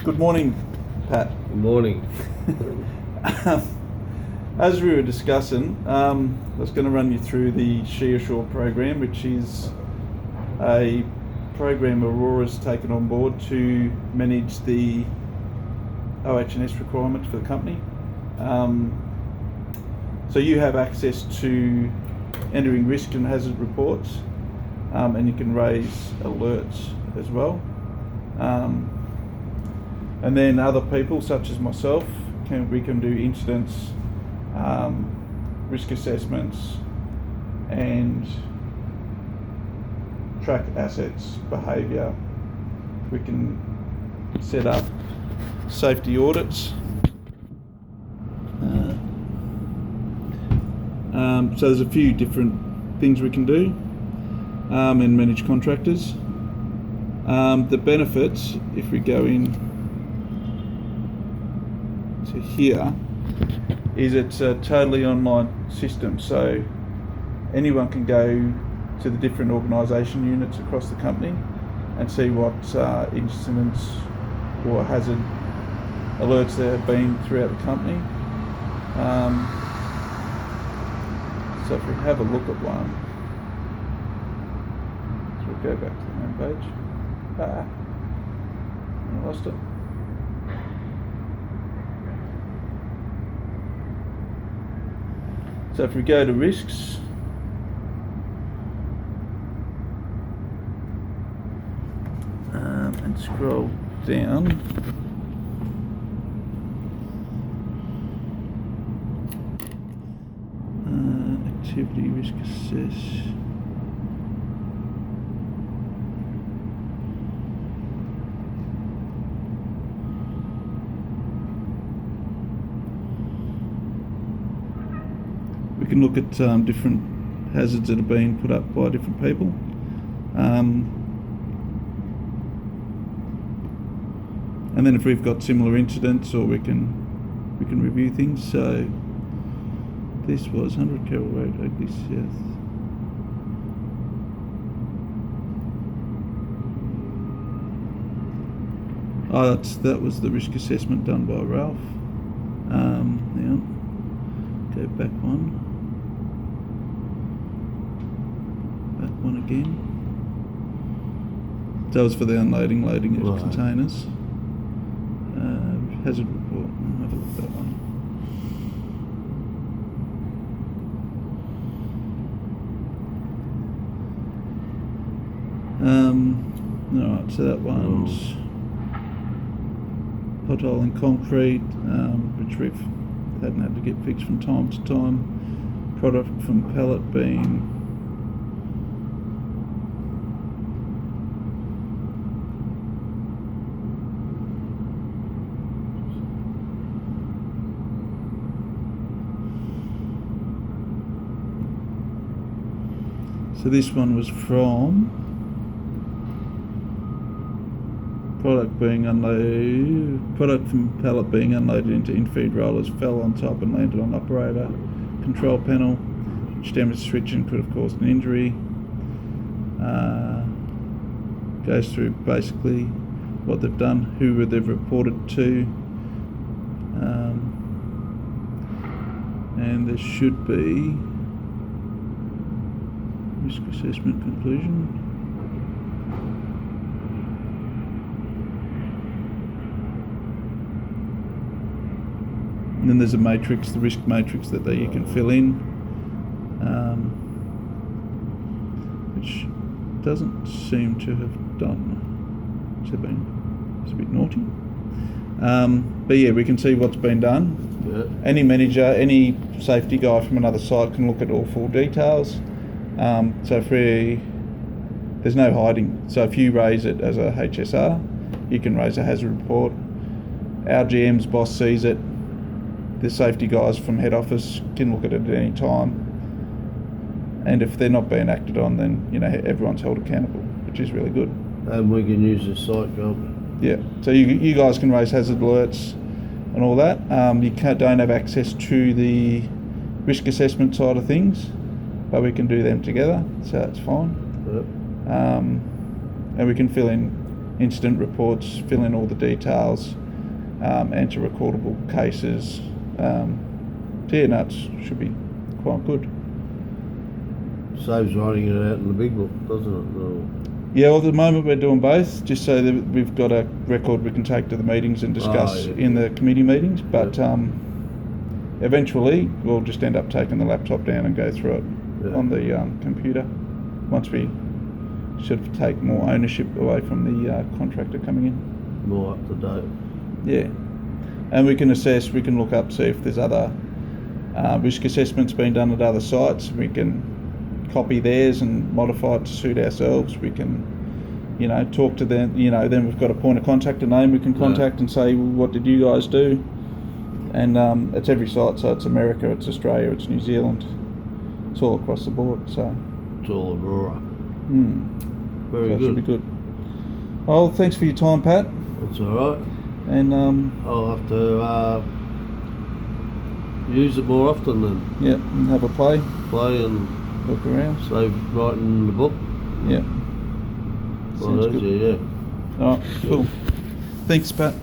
Good morning, Pat. Good morning. As we were discussing, I was going to run you through the She Ashore program, which is a program Aurora's taken on board to manage the OH&S requirements for the company. So you have access to entering risk and hazard reports, and you can raise alerts as well. And then other people, such as myself, we can do incidents, risk assessments, and track assets behaviour. We can set up safety audits. So there's a few different things we can do, and manage contractors. The benefits, if we go in to here, is it's a totally online system, so anyone can go to the different organisation units across the company and see what incidents or hazard alerts there have been throughout the company. So if we have a look at one, so we'll go back to the home page. I lost it. So if we go to risks, and scroll down, activity risk assess. We can look at different hazards that have been put up by different people. And then if we've got similar incidents, or we can review things. So this was 100 Carroll Road, Oakley South. Oh, that was the risk assessment done by Ralph. Now, go back one. Back one again. That was for the unloading, loading of containers. Hazard report. I'll have a look at that one. Alright, so that one's pothole in concrete, which we've had to get fixed from time to time. Product from pallet being so this one was from product from pallet being unloaded into in-feed rollers, fell on top and landed on operator control panel, which damaged the switch and could have caused an injury. Goes through basically what they've done, who they've reported to, and there should be risk assessment conclusion. And then there's a matrix, the risk matrix that you can fill in, which doesn't seem to have done. It's a bit naughty. But yeah, we can see what's been done. Yeah. Any manager, any safety guy from another site can look at all full details. So there's no hiding. So if you raise it as a HSR, you can raise a hazard report. Our GM's boss sees it. The safety guys from head office can look at it at any time. And if they're not being acted on, then everyone's held accountable, which is really good. And we can use the site, can't we? Yeah. So you guys can raise hazard alerts and all that. You don't have access to the risk assessment side of things, but we can do them together, so that's fine. Yep. And we can fill in incident reports, fill in all the details, answer recordable cases. So yeah, no, it should be quite good. Saves writing it out in the big book, doesn't it? No. Yeah, well, at the moment we're doing both, just so that we've got a record we can take to the meetings and discuss in the committee meetings. But eventually we'll just end up taking the laptop down and go through it on the computer once we sort of take more ownership away from the contractor coming in. More up to date. Yeah, and we can assess, we can look up, see if there's other risk assessments being done at other sites. We can copy theirs and modify it to suit ourselves. We can, talk to them, then we've got a point of contact, a name we can contact and say, well, what did you guys do? And it's every site, so it's America, it's Australia, it's New Zealand, it's all across the board, so. It's all Aurora. So Very good. It should be good. Well, thanks for your time, Pat. That's alright. And I'll have to use it more often then. yeah, and have a play, Play and look around. save writing the book. Yeah. Well, Sounds good. yeah. Alright, cool. Thanks, Pat.